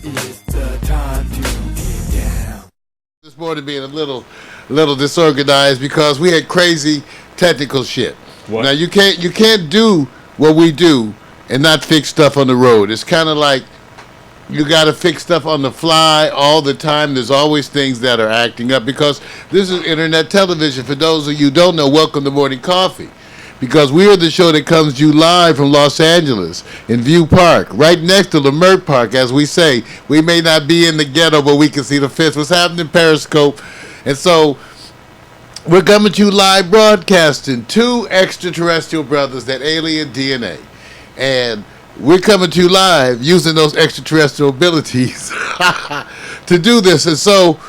It's the time to get down. This morning being a little disorganized because we had crazy technical shit. What? Now you can't do what we do and not fix stuff on the road. It's kind of like you got to fix stuff on the fly all the time. There's always things that are acting up because this is internet television. For those of you who don't know, welcome to Morning Coffee. Because we are the show that comes to you live from Los Angeles in View Park, right next to Lemert Park, as we say. We may not be in the ghetto, but we can see the fist. What's happening in Periscope? And so we're coming to you live broadcasting two extraterrestrial brothers that alien DNA. And we're coming to you live using those extraterrestrial abilities to do this. And so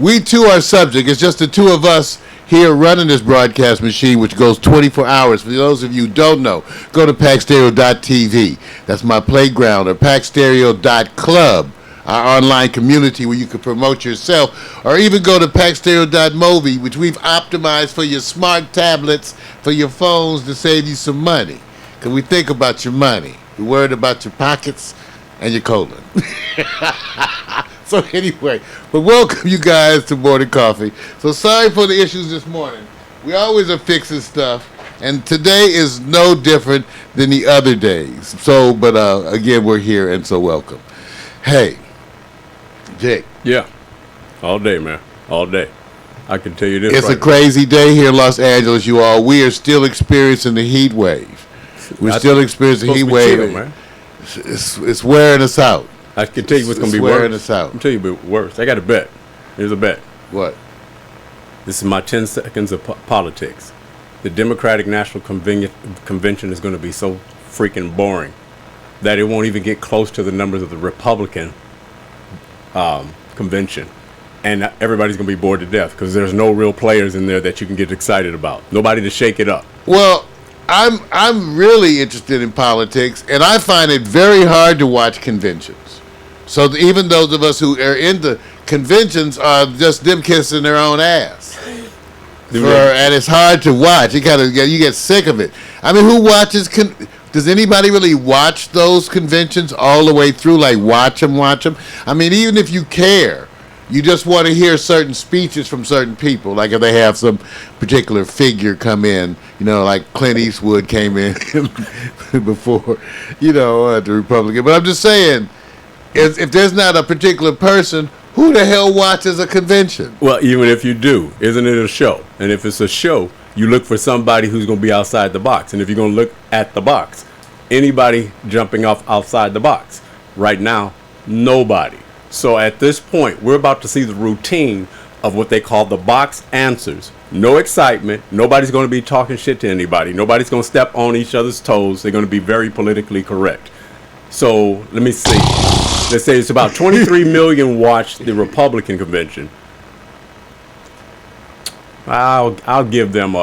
we too are subject. It's just the two of us here running this broadcast machine, which goes 24 hours. For those of you who don't know, go to packstereo.tv. That's my playground, or packstereo.club, our online community where you can promote yourself, or even go to packstereo.mobi, which we've optimized for your smart tablets, for your phones, to save you some money. Because we think about your money. We're worried about your pockets and your colon. So anyway, but welcome you guys to Morning Coffee. So sorry for the issues this morning. We always are fixing stuff, and today is no different than the other days. So, but again, we're here, and so welcome. Hey, Jake. Yeah. All day, man. All day. I can tell you this. It's right a crazy day here in Los Angeles, you all. We are still experiencing the heat wave. We're still experiencing the heat wave. Chill, man. It's wearing us out. I can tell you what's going to be wearing worse. us out. I'm telling you what's worse. I got a bet. Here's a bet. What? This is my 10 seconds of politics. The Democratic National Convention is going to be so freaking boring that it won't even get close to the numbers of the Republican convention. And everybody's going to be bored to death because there's no real players in there that you can get excited about. Nobody to shake it up. Well, I'm really interested in politics, and I find it very hard to watch conventions. So even those of us who are into conventions are just them kissing their own ass. And it's hard to watch. You get sick of it. I mean, who watches? Does anybody really watch those conventions all the way through? Like watch them? I mean, even if you care, you just want to hear certain speeches from certain people. Like if they have some particular figure come in, like Clint Eastwood came in before, the Republican. But I'm just saying, if there's not a particular person, who the hell watches a convention? Well, even if you do, isn't it a show? And if it's a show, you look for somebody who's going to be outside the box. And if you're going to look at the box, anybody jumping off outside the box? Right now, nobody. So at this point, we're about to see the routine of what they call the box answers. No excitement. Nobody's going to be talking shit to anybody. Nobody's going to step on each other's toes. They're going to be very politically correct. So let me see. Let's say it's about 23 million watched the Republican convention. I'll give them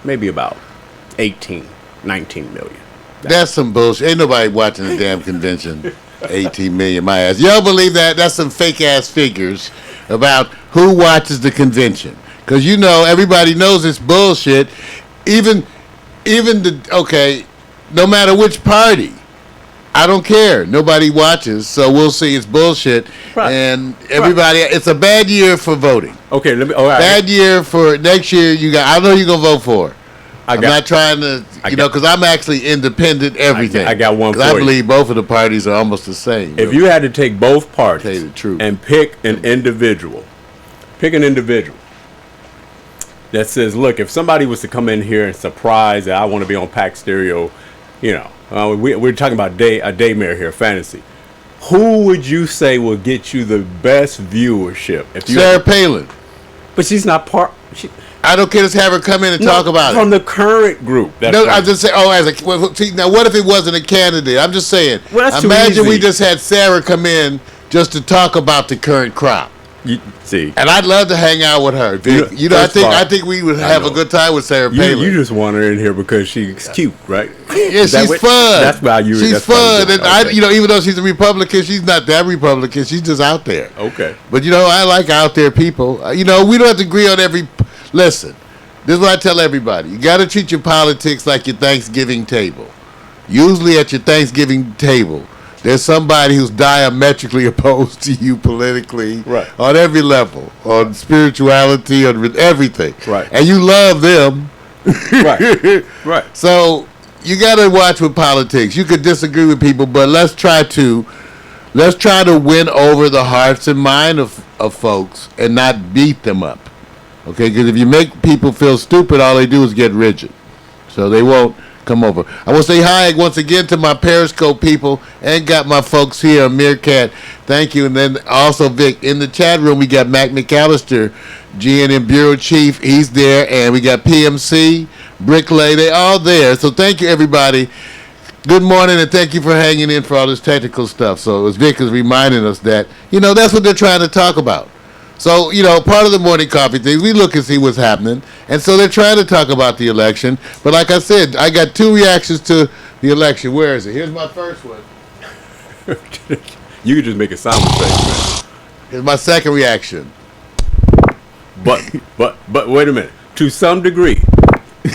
maybe about 18, 19 million. That's some bullshit. Ain't nobody watching the damn convention. 18 million, my ass. Y'all believe that? That's some fake ass figures about who watches the convention. Because everybody knows it's bullshit. Even no matter which party. I don't care. Nobody watches, so we'll see. It's bullshit, right. And everybody. Right. It's a bad year for voting. Okay, let me. All right. Bad year for next year. I know you're gonna vote for. I'm not trying to, because I'm actually independent. Everything. I got one for you. I believe both of the parties are almost the same. If you had to take both parties, tell you the truth, and pick an individual that says, "Look, if somebody was to come in here and surprise that I want to be on Pack Stereo, we're talking about a daymare here, fantasy. Who would you say will get you the best viewership? Sarah Palin. But she's not part. I don't care. Just have her come in and talk about it. From the current group. I just say, now what if it wasn't a candidate? I'm just saying. Well, imagine we just had Sarah come in just to talk about the current crop. See, and I'd love to hang out with her. I think we would have a good time with Sarah Palin. You just want her in here because she's cute, right? Yeah, she's fun. That's why she's fun, and okay. Even though she's a Republican, she's not that Republican. She's just out there. Okay, but I like out there people. We don't have to agree on every. Listen, this is what I tell everybody: you got to treat your politics like your Thanksgiving table. Usually, at your Thanksgiving table, there's somebody who's diametrically opposed to you politically, Right. on every level, on spirituality, on everything, Right. and you love them. Right. Right. So you got to watch with politics. You could disagree with people, but let's try to win over the hearts and mind of folks and not beat them up. Okay, because if you make people feel stupid, all they do is get rigid. So they won't come over. I want to say hi once again to my Periscope people and got my folks here, Meerkat. Thank you. And then also, Vic, in the chat room, we got Mac McAllister, GNM Bureau Chief. He's there. And we got PMC, Bricklay. They all there. So thank you, everybody. Good morning, and thank you for hanging in for all this technical stuff. So as Vic is reminding us that, that's what they're trying to talk about. So, part of the morning coffee things, we look and see what's happening. And so they're trying to talk about the election. But like I said, I got two reactions to the election. Where is it? Here's my first one. You could just make it sound the same, man. Here's my second reaction. But wait a minute. To some degree, yeah.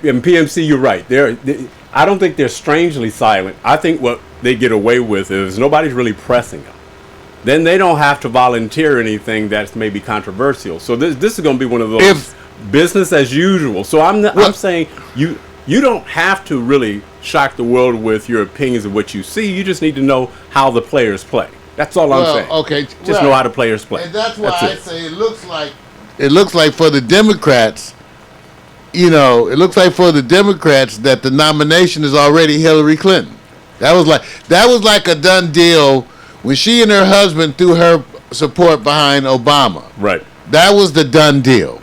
In PMC, you're right. I don't think they're strangely silent. I think what they get away with is nobody's really pressing them. Then they don't have to volunteer anything that's maybe controversial. So this is going to be one of those business as usual. So I'm saying you don't have to really shock the world with your opinions of what you see. You just need to know how the players play. That's all I'm saying. Okay, just know how the players play. And that's why I say it looks like for the Democrats, it looks like for the Democrats that the nomination is already Hillary Clinton. That was like a done deal when she and her husband threw her support behind Obama. Right. That was the done deal.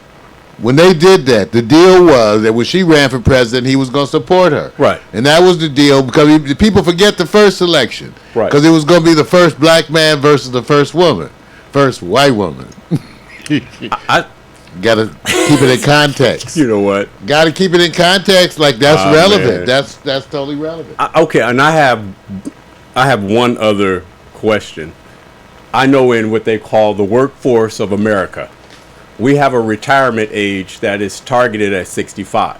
When they did that, the deal was that when she ran for president, he was going to support her. Right. And that was the deal because people forget the first election. Right. Because it was going to be the first black man versus the first white woman. I Got to keep it in context. You know what? Got to keep it in context. Like that's relevant. Man. That's totally relevant. Okay, and I have one other question. I know in what they call the workforce of America, we have a retirement age that is targeted at 65.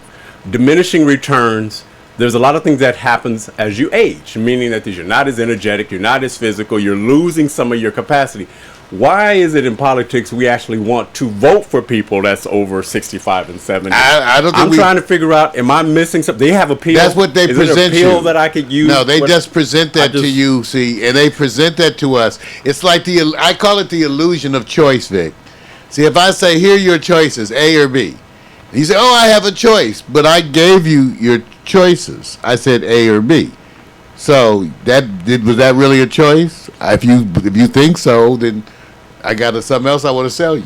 Diminishing returns, there's a lot of things that happens as you age, meaning that you're not as energetic, you're not as physical, you're losing some of your capacity. Why is it in politics we actually want to vote for people that's over 65 and 70? I don't think I'm trying to figure out, am I missing something? They have a pill. That's what they present it a pill you. that I could use? No, they just present that to you, see, and they present that to us. It's like I call it the illusion of choice, Vic. See, if I say, here are your choices, A or B, you say, oh, I have a choice, but I gave you your choices. I said A or B. So was that really a choice? If you think so, then I got something else I want to sell you.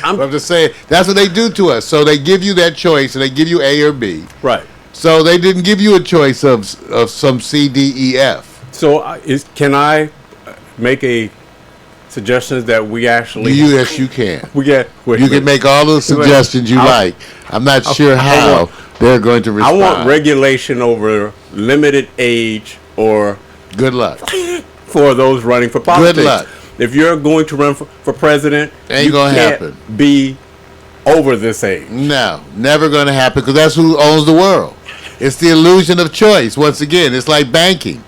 I'm just saying, that's what they do to us. So they give you that choice, and they give you A or B. Right. So they didn't give you a choice of some C, D, E, F. So can I make a suggestion that we actually... Yes, you can. You can make all the suggestions you like. I'm not sure how they're going to respond. I want regulation over limited age or... Good luck. For those running for politics. Good luck. If you're going to run for president, you can't be over this age. No, never going to happen because that's who owns the world. It's the illusion of choice. Once again, it's like banking.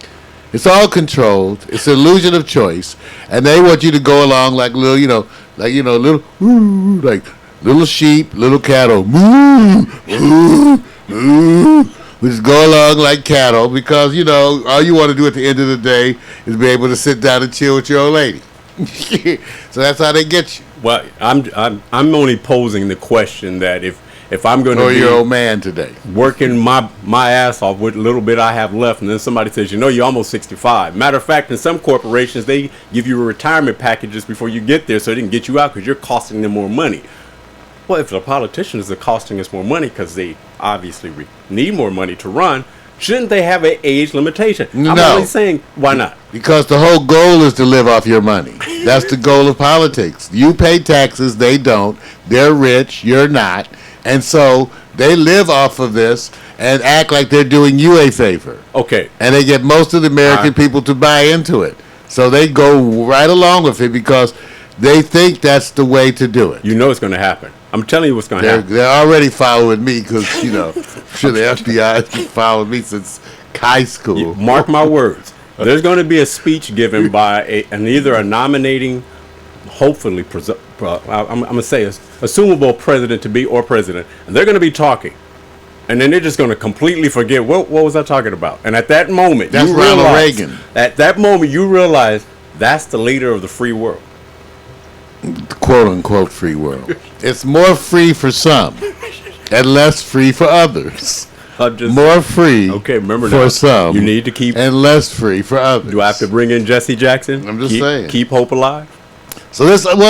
It's all controlled. It's the illusion of choice, and they want you to go along like little, like little sheep, little cattle. Moo, moo, moo. We just go along like cattle because all you want to do at the end of the day is be able to sit down and chill with your old lady. So that's how they get you. Well, I'm only posing the question that if I'm going to be your old man today, working my ass off with a little bit I have left, and then somebody says, you're almost 65. Matter of fact, in some corporations, they give you retirement packages before you get there, so they can get you out because you're costing them more money. Well, if the politicians are costing us more money because they obviously need more money to run, shouldn't they have an age limitation? I'm only saying, why not? Because the whole goal is to live off your money. That's the goal of politics. You pay taxes, they don't. They're rich, you're not. And so they live off of this and act like they're doing you a favor. Okay. And they get most of the American people to buy into it. So they go right along with it because they think that's the way to do it. You know it's going to happen. I'm telling you what's going to happen. They're already following me because, sure the FBI has been following me since high school. Mark my words. There's going to be a speech given by either a nominating, hopefully, I'm going to say assumable president to be or president, and they're going to be talking. And then they're just going to completely forget, what was I talking about? And at that moment, That's you Ronald realize, Reagan. At that moment, you realize that's the leader of the free world. Quote unquote free world. It's more free for some and less free for others. More free remember for now, some you need to keep and less free for others. Do I have to bring in Jesse Jackson? I'm just saying. Keep hope alive. So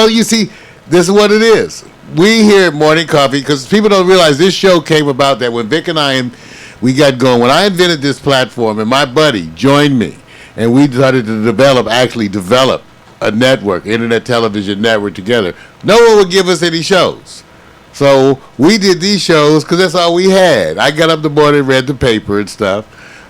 you see, this is what it is. We here at Morning Coffee, because people don't realize this show came about that when Vic and we got going. When I invented this platform and my buddy joined me, and we started to develop a network, internet television network together, no one would give us any shows. So we did these shows because that's all we had. I got up in the morning, read the paper and stuff,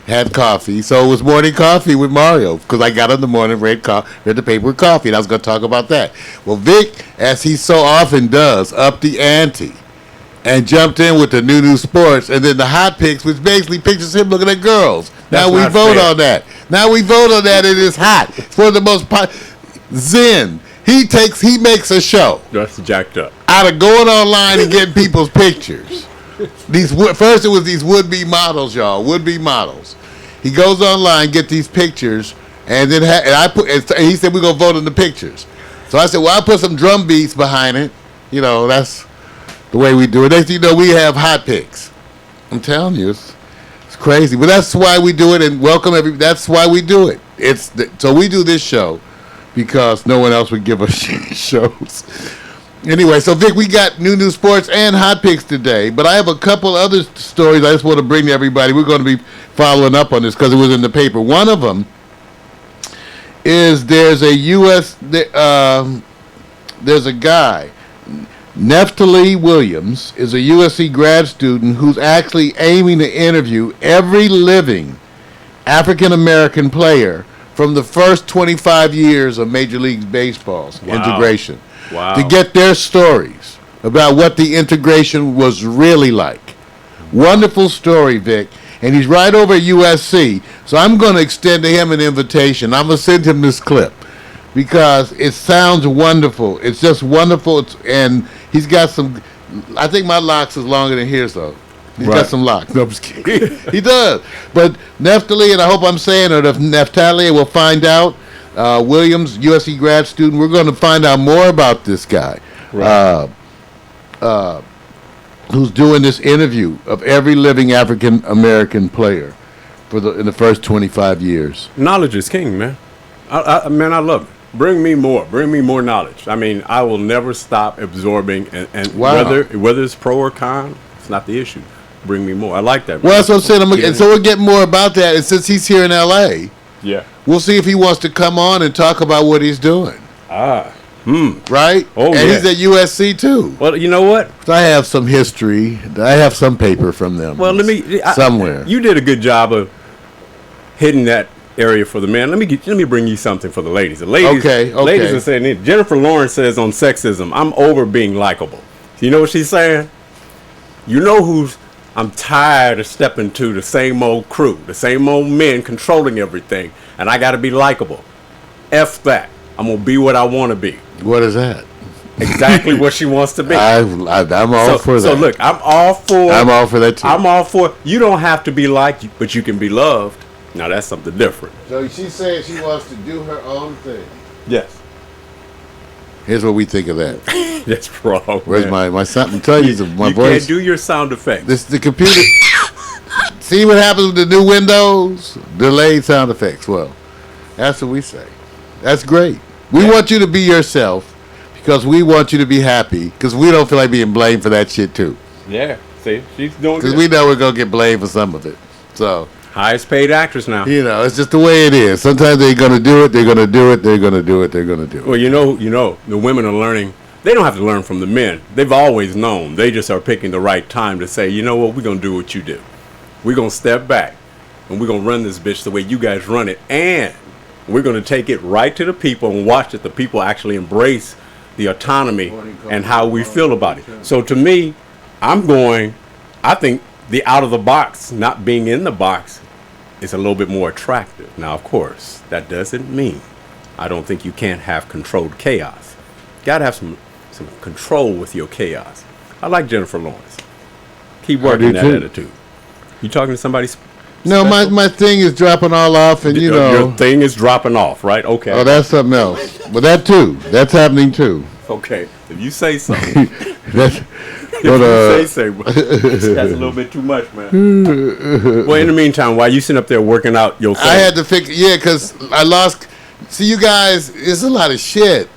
had coffee. So it was Morning Coffee with Mario because I got up in the morning, read the paper with coffee, and I was going to talk about that. Well, Vic, as he so often does, upped the ante and jumped in with the new sports, and then the hot picks, which basically pictures him looking at girls. That's now we vote fair. on that. Now we vote on that, and it's hot. It's one of the most Zen. He makes a show. That's jacked up. Out of going online and getting people's pictures. First it was these would-be models, y'all. Would-be models. He goes online, get these pictures, and then and he said we're gonna vote on the pictures. So I said, well, I'll put some drum beats behind it. You know, that's the way we do it. Next thing you know, we have hot picks. I'm telling you, it's crazy. But that's why we do it, and welcome that's why we do it. So we do this show because no one else would give us shows. Anyway, so Vic, we got new sports and hot picks today, but I have a couple other stories I just want to bring to everybody. We're going to be following up on this because it was in the paper. One of them is there's a guy, Neftali Williams, is a USC grad student who's actually aiming to interview every living African-American player from the first 25 years of Major League Baseball's integration. Wow. To get their stories about what the integration was really like. Wonderful story, Vic. And he's right over at USC. So I'm going to extend to him an invitation. I'm going to send him this clip because it sounds wonderful. It's just wonderful. And he's got some, I think my locks is longer than his, though. He's got some locks. No, I'm just kidding. He does. But Neftali, and I hope I'm saying it, if Neftali, we'll find out. Williams, USC grad student. We're going to find out more about this guy, who's doing this interview of every living African American player in the first 25 years. Knowledge is king, man. I love it. Bring me more knowledge. I mean, I will never stop absorbing, and Wow. whether it's pro or con, it's not the issue. Bring me more. I like that. Well, that's what I'm saying. And so we'll get more about that. And since he's here in L.A., yeah. we'll see if he wants to come on and talk about what he's doing. Right? Oh, and yeah. he's at USC, too. Well, you know what? I have some history. I have some paper from them. Well, somewhere. You did a good job of hitting that area for the men. Let me bring you something for the ladies. The ladies, ladies are saying it. Jennifer Lawrence says on sexism, I'm over being likable. You know what she's saying? You know I'm tired of stepping to the same old crew, the same old men controlling everything, and I got to be likable. F that. I'm going to be what I want to be. What is that? Exactly what she wants to be. I'm all for that. So look, I'm all for that too. I'm all for, you don't have to be liked, but you can be loved. Now that's something different. So she's saying she wants to do her own thing. Yes. Here's what we think of that. That's wrong. Where's my sound? I'm telling you, my you voice. You can't do your sound effects. The computer. See what happens with the new Windows? Delayed sound effects. Well, that's what we say. That's great. We want you to be yourself because we want you to be happy because we don't feel like being blamed for that shit too. Yeah. See, she's doing because we know we're gonna get blamed for some of it. So. Highest paid actress now. You know, it's just the way it is. Sometimes they're going to do it, they're going to do it, they're going to do it, they're going to do it. Well, you know, the women are learning. They don't have to learn from the men. They've always known. They just are picking the right time to say, you know what, we're going to do what you do. We're going to step back, and we're going to run this bitch the way you guys run it. And we're going to take it right to the people and watch that the people actually embrace the autonomy and how we feel about it. So to me, I think the out of the box, not being in the box, it's a little bit more attractive. Now, of course, that doesn't mean I don't think you can't have controlled chaos. Got to have some control with your chaos. I like Jennifer Lawrence. Keep working that too. attitude. You talking to somebody? No, my thing is dropping all off, and Your thing is dropping off, right? Okay. Oh, that's something else. But that too. That's happening too. Okay. If you say so. That's, If you say so. That's a little bit too much, man. Well, in the meantime, while you sitting up there working out your thing, I had to fix. Yeah, because I lost. See, you guys, it's a lot of shit.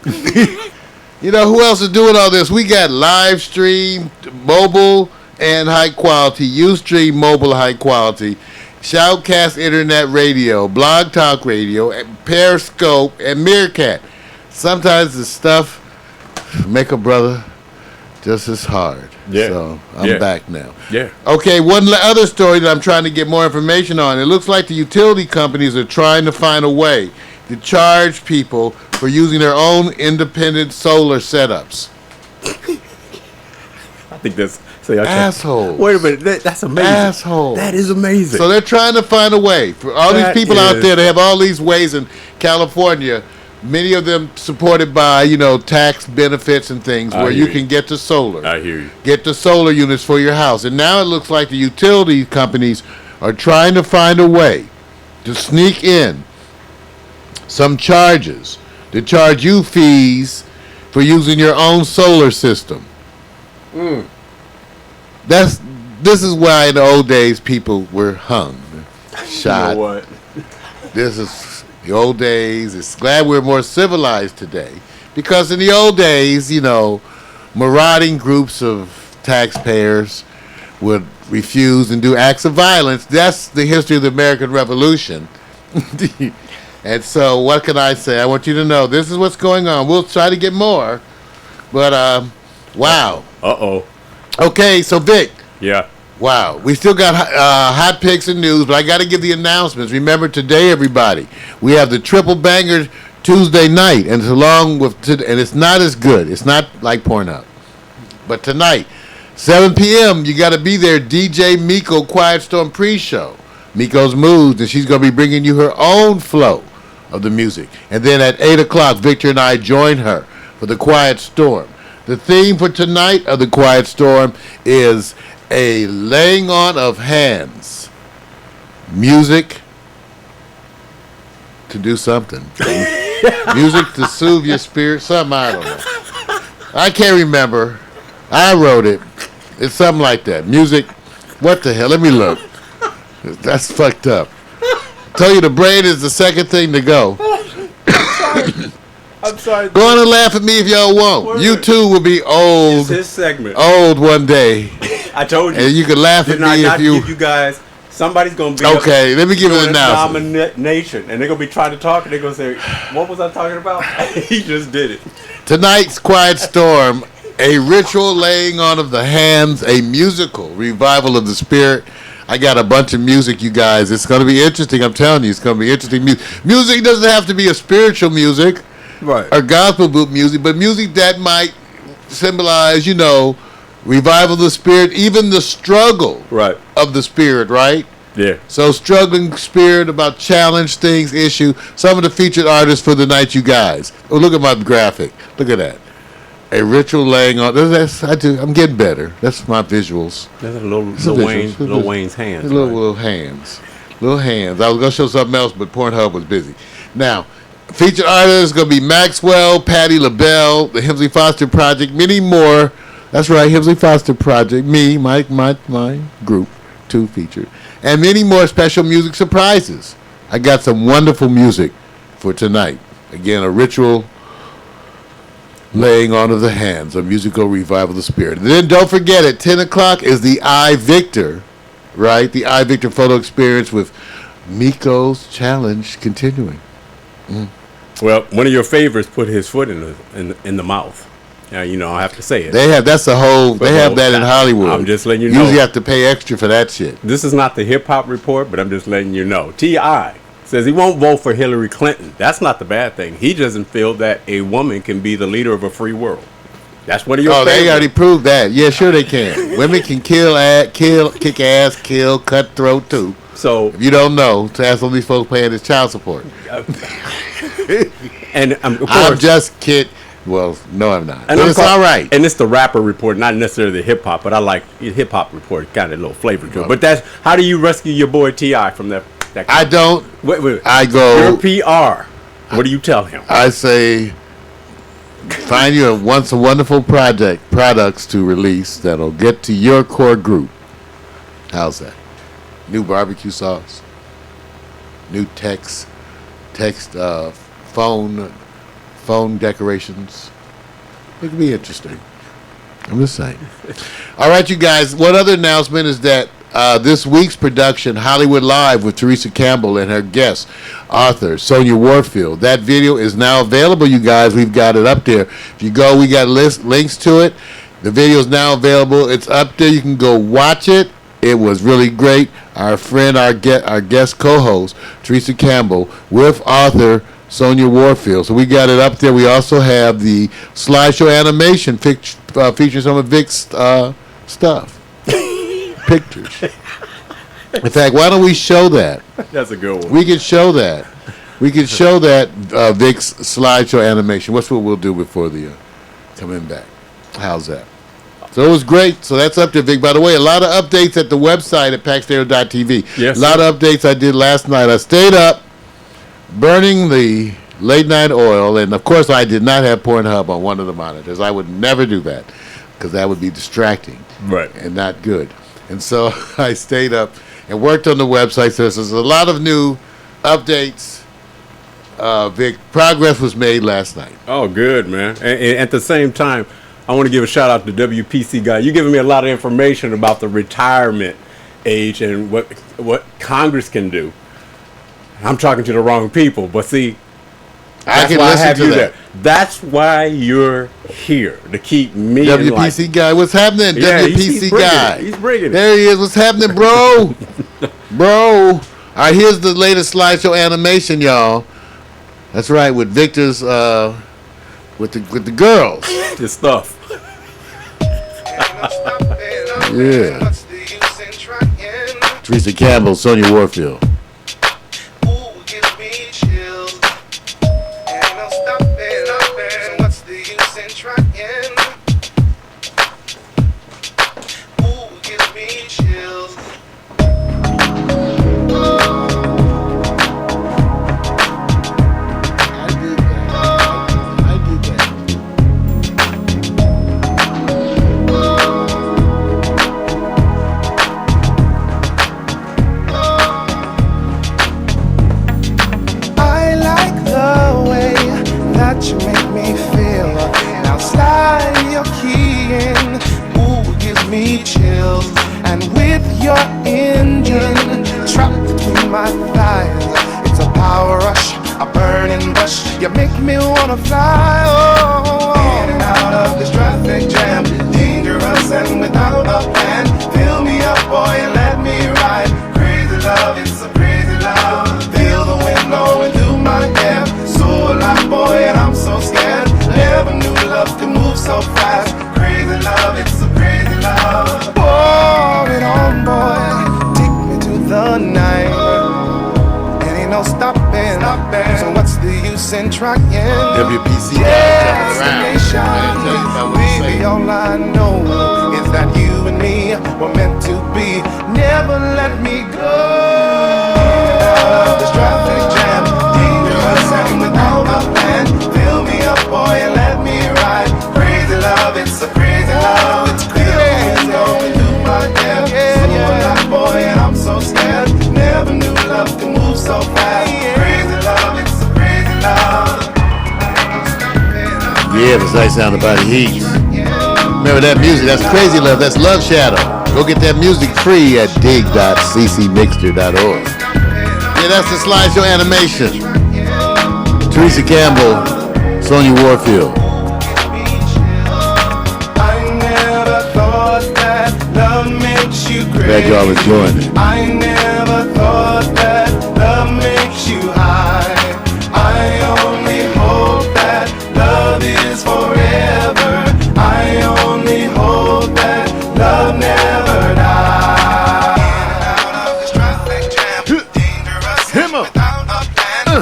You know who else is doing all this? We got live stream, mobile, and high quality. Ustream, mobile, high quality. Shoutcast Internet Radio, Blog Talk Radio, and Periscope, and Meerkat. Sometimes the stuff make a brother just as hard. Yeah. So I'm back now. Yeah. Okay, one other story that I'm trying to get more information on. It looks like the utility companies are trying to find a way to charge people for using their own independent solar setups. I think that's Assholes. Wait a minute, that's amazing. Assholes. That is amazing. So they're trying to find a way for all these people out there. They have all these ways in California. Many of them supported by tax benefits and things where you can get the solar. I hear you. Get the solar units for your house, and now it looks like the utility companies are trying to find a way to sneak in some charges to charge you fees for using your own solar system. This is why in the old days people were hung, shot. You know what? This is the old days. It's glad we're more civilized today, because in the old days, marauding groups of taxpayers would refuse and do acts of violence. That's the history of the American Revolution. And so what can I say? I want you to know this is what's going on. We'll try to get more, but wow. Uh-oh. Okay, so Vic. Yeah. Wow. We still got hot picks and news, but I got to give the announcements. Remember today, everybody, we have the Triple Banger Tuesday night, and it's along with and it's not as good. It's not like Pornhub. But tonight, 7 p.m., you got to be there. DJ Miko Quiet Storm pre-show. Miko's Moods, and she's going to be bringing you her own flow of the music. And then at 8 o'clock, Victor and I join her for the Quiet Storm. The theme for tonight of the Quiet Storm is a laying on of hands. Music to do something. Music to soothe your spirit. Something, I don't know. I can't remember. I wrote it. It's something like that. Music. What the hell? Let me look. That's fucked up. Tell you the brain is the second thing to go. I'm sorry. Go on and laugh at me if y'all want. You too will be old. It's his segment. Old one day. I told you. And you can laugh at me if you. Give you guys. Somebody's gonna be. Okay, let me give you an announcement. Nomination, and they're gonna be trying to talk, and they're gonna say, "What was I talking about?" He just did it. Tonight's Quiet Storm, a ritual laying on of the hands, a musical revival of the spirit. I got a bunch of music, you guys. It's going to be interesting. I'm telling you, it's going to be interesting. Music doesn't have to be a spiritual music, right, or gospel music, but music that might symbolize, revival of the spirit, even the struggle right of the spirit, right? Yeah. So struggling spirit about challenge things, issue. Some of the featured artists for the night, you guys. Oh, look at my graphic. Look at that. A ritual laying on. I'm getting better. That's my visuals. That's a Lil Wayne's hands. Little hands. Little hands. I was going to show something else, but Pornhub was busy. Now, featured artists going to be Maxwell, Patti LaBelle, the Hemsley Foster Project, many more. That's right, Hemsley Foster Project. Me, my group, 2 featured. And many more special music surprises. I got some wonderful music for tonight. Again, a ritual laying on of the hands, a musical revival of the spirit. And then don't forget, at 10 o'clock is the I Victor, right? The I Victor photo experience with Miko's challenge continuing. Well, one of your favorites put his foot in the mouth. Now, I have to say it. They have that in Hollywood. I'm just letting you know. Usually have to pay extra for that shit. This is not the hip hop report, but I'm just letting you know. T.I. says he won't vote for Hillary Clinton. That's not the bad thing. He doesn't feel that a woman can be the leader of a free world. That's one of your favorites. They already proved that. Yeah, sure they can. Women can kick ass, kill, cutthroat too. So, If you don't know, to ask all these folks paying his child support. and of course, I'm just kidding. Well, no, I'm not. and But it's all right. And it's the rapper report, not necessarily the hip hop, but I like hip hop report, kind of a little flavor to it. But that's how do you rescue your boy T.I. from that? I don't. Wait. I go. Your PR. What do you tell him? I say, find you a wonderful products to release that'll get to your core group. How's that? New barbecue sauce, new phone decorations. It could be interesting. I'm just saying. All right, you guys. One other announcement is that this week's production, Hollywood Live with Teresa Campbell and her guest, author Sonia Warfield. That video is now available, you guys. We've got it up there. If you go, we got links to it. The video is now available. It's up there. You can go watch it. It was really great. Our friend, our guest co-host, Teresa Campbell, with author Sonia Warfield. So we got it up there. We also have the slideshow animation featuring some of Vic's stuff. Pictures. In fact, why don't we show that? That's a good one. We can show that. We can show that Vic's slideshow animation. What's what we'll do before the coming back. How's that? So it was great. So that's up there, Vic. By the way, a lot of updates at the website at packstereo.tv. Yes, a lot of updates I did last night. I stayed up burning the late night oil, and of course I did not have Pornhub on one of the monitors. I would never do that because that would be distracting, right, and not good. And so I stayed up and worked on the website. So there's a lot of new updates. Vic, progress was made last night. Oh, good, man. And at the same time, I want to give a shout out to WPC guy. You're giving me a lot of information about the retirement age and what Congress can do. I'm talking to the wrong people, but see, that's why I have you there. That's why you're here, to keep me WPC guy, what's happening? Yeah, WPC guy. He's bringing it. There he is. What's happening, bro? Bro. All right, here's the latest slideshow animation, y'all. That's right, with Victor's, with the girls. His stuff. Yeah. Teresa Campbell, Sonia Warfield. You make me wanna fly, oh, in and out of this traffic jam. Dangerous and without a plan. Fill me up, boy, and let me ride. Crazy love, it's a crazy love. Feel the wind blowing through my hair. So alive, boy, and I'm so scared. Never knew love could move so fast. Crazy love, it's a crazy love. Pour it on, boy, take me to the night. And ain't no stopping. So what's the use in trying? WPC destination. Baby, all I know is that you and me were meant to be. Never let me go. Out of this traffic jam, dangerous and without a plan. Fill me up, boy, and let me ride. Crazy love, it's a crazy love. It's crazy going through my head. So alive, boy, and I'm so scared. Never knew love could move so fast. Yeah, the nice sound about heat. Remember that music? That's Crazy Love. That's Love Shadow. Go get that music free at dig.ccmixter.org. Yeah, that's the slideshow animation. Teresa Campbell, Sonia Warfield. I never thought that love makes you crazy. Glad y'all enjoying it. I never thought that love makes you high. I only hope that love is forever. I only hope that love never dies. Out of this traffic jam,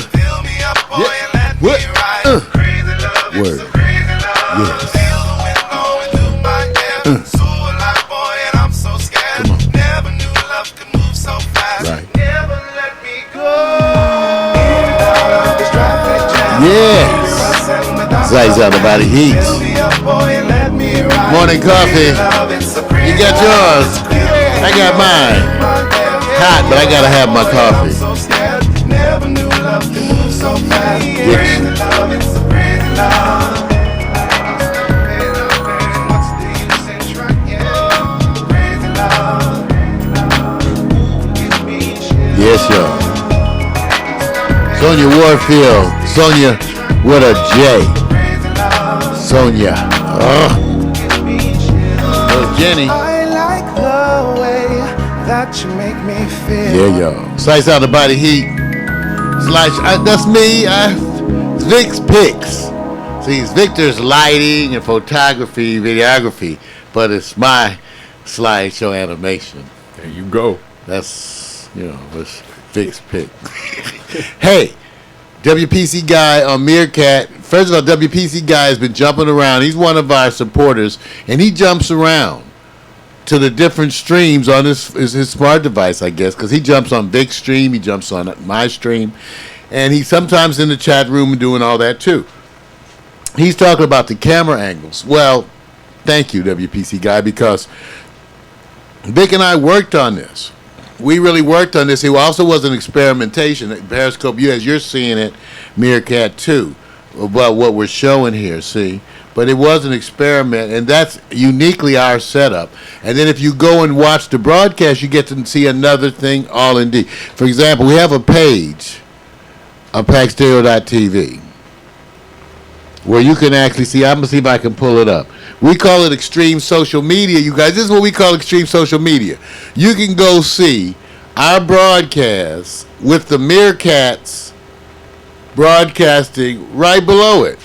Fill me up, boy, and let me ride. Crazy love, it's so crazy love. Yes. Feel the wind blowing through my hair. So alive, boy, and I'm so scared. Never knew love could move so fast. Right. Never let me go. In and out of this traffic jam. Yes. Zay's out about the heat. Fill me up, boy, and let me ride. Morning coffee. Love, it's so You crazy got yours. I got mine. Hot, but I gotta have my coffee. So scared. Never knew love could move so fast. Crazy love, it's so crazy love. What's the use in trying? Crazy love. Give me a chance. Yes, y'all. Sonia Warfield. Sonia with a J. Sonia. Oh, Jenny. I like the way that you make me feel. Yeah, y'all. Slice out the body heat. Slice. That's me. It's Vic's picks. See, it's Victor's lighting and photography, videography, but it's my slideshow animation. There you go. That's, it's Vic's pick. Hey, WPC guy on Meerkat. First of all, WPC guy has been jumping around. He's one of our supporters, and he jumps around to the different streams on his smart device, I guess, because he jumps on Vic's stream, he jumps on my stream, and he's sometimes in the chat room and doing all that too. He's talking about the camera angles. Well, thank you, WPC guy, because Vic and I worked on this. We really worked on this. It also was an experimentation. Periscope, as you're seeing it, Meerkat too, about what we're showing here, see? But it was an experiment, and that's uniquely our setup. And then if you go and watch the broadcast, you get to see another thing all in D. For example, we have a page on packstereo.tv where you can actually see, I'm going to see if I can pull it up. We call it extreme social media, you guys. This is what we call extreme social media. You can go see our broadcast with the Meerkats broadcasting right below it.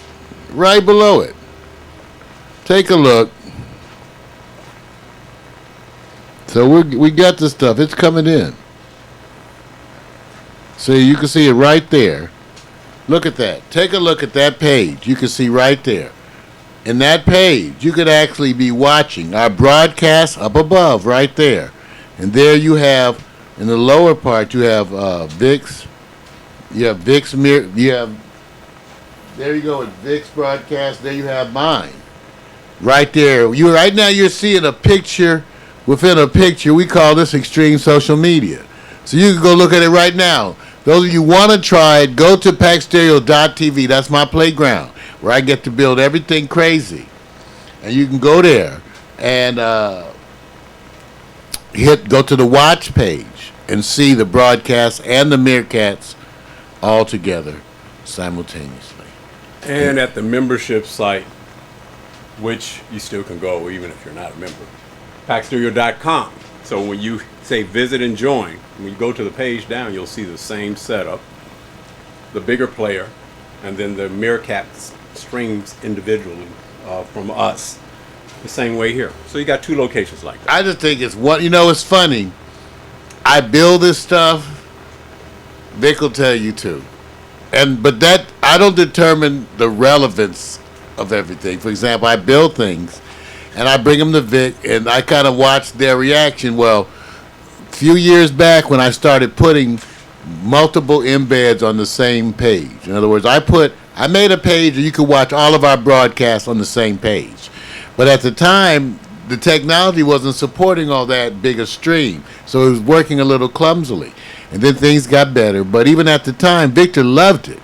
Right below it. Take a look. So we got the stuff. It's coming in. See, you can see it right there. Look at that. Take a look at that page. You can see right there. In that page, you could actually be watching our broadcast up above, right there. And there you have, in the lower part, you have Vic's. You have Vic's mirror. You have, there you go with Vic's broadcast. There you have mine. Right there. Right now you're seeing a picture within a picture. We call this extreme social media. So you can go look at it right now. Those of you want to try it, go to packstereo.tv. That's my playground where I get to build everything crazy. And you can go there and go to the watch page and see the broadcast and the Meerkats all together simultaneously. And at the membership site, which you still can go even if you're not a member, packstereo.com. So when you say visit and join, when you go to the page down, you'll see the same setup, the bigger player, and then the Meerkat streams individually from us, the same way here. So you got two locations like that. I just think it's one, it's funny. I build this stuff, Vic will tell you too. But that, I don't determine the relevance of everything. For example, I build things and I bring them to Vic and I kind of watch their reaction. Well, a few years back when I started putting multiple embeds on the same page. In other words, I made a page where you could watch all of our broadcasts on the same page. But at the time, the technology wasn't supporting all that big a stream. So it was working a little clumsily. And then things got better. But even at the time, Victor loved it.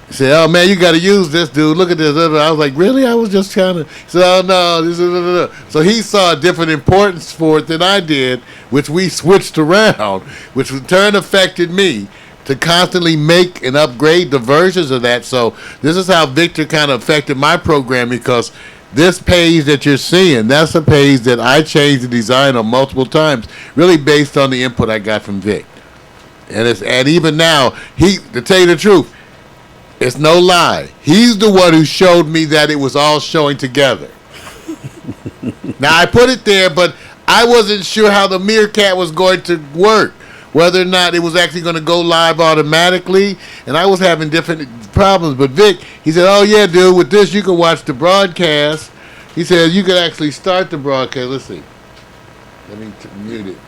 He said, "Oh man, you got to use this, dude. Look at this." I was like, "Really? I was just trying to." He said, "Oh no, this is." So he saw a different importance for it than I did, which we switched around, which in turn affected me to constantly make and upgrade the versions of that. So this is how Victor kind of affected my program, because this page that you're seeing, that's a page that I changed the design on multiple times, really based on the input I got from Vic. And even now, to tell you the truth, it's no lie. He's the one who showed me that it was all showing together. Now, I put it there, but I wasn't sure how the Meerkat was going to work. whether or not it was actually going to go live automatically, and I was having different problems. But Vic, he said, "Oh yeah, dude, with this you can watch the broadcast." He said you could actually start the broadcast. Let's see. Let me mute it.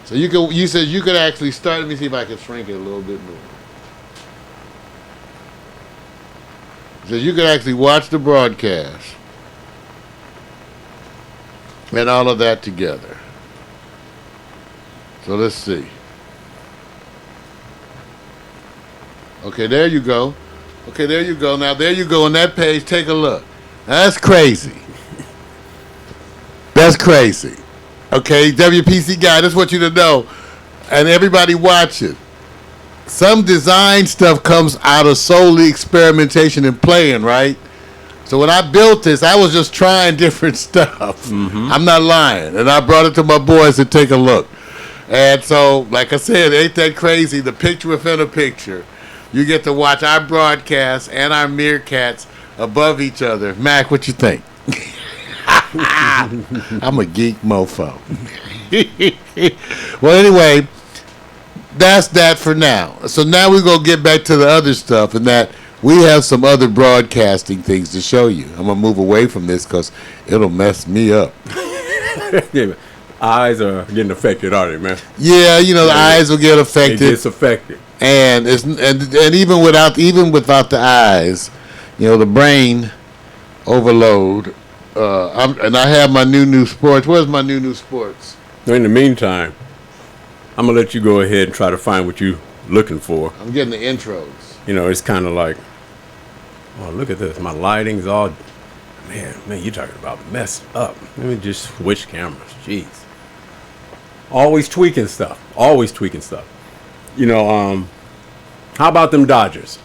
So you said you could actually start. Let me see if I can shrink it a little bit more. So you could actually watch the broadcast and all of that together. So let's see. Okay, there you go. Okay, there you go. Now there you go on that page. Take a look. Now, that's crazy. That's crazy. Okay, WPC guy, that's what you to know. And everybody watching. Some design stuff comes out of solely experimentation and playing, right? So when I built this, I was just trying different stuff. Mm-hmm. I'm not lying. And I brought it to my boys to take a look. And so, like I said, ain't that crazy? The picture within a picture. You get to watch our broadcasts and our meerkats above each other. Mac, what you think? I'm a geek mofo. Well, anyway, that's that for now. So now we're going to get back to the other stuff, and that we have some other broadcasting things to show you. I'm going to move away from this because it'll mess me up. Eyes are getting affected, aren't they, man? Yeah, you know, the eyes will get affected. It gets affected. And even without the eyes, you know, the brain overload. And I have my new sports. Where's my new sports? In the meantime, I'm gonna let you go ahead and try to find what you're looking for. I'm getting the intros. You know, it's kind of like, oh, look at this. My lighting's all, man, you're talking about messed up. Let me just switch cameras. Jeez. Always tweaking stuff. You know, how about them Dodgers?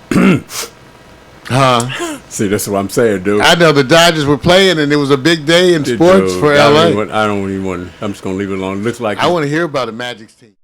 Huh? See, that's what I'm saying, dude. I know the Dodgers were playing, and it was a big day in sports for LA. I don't even want. I'm just gonna leave it alone. It looks like I want to hear about a Magic's team.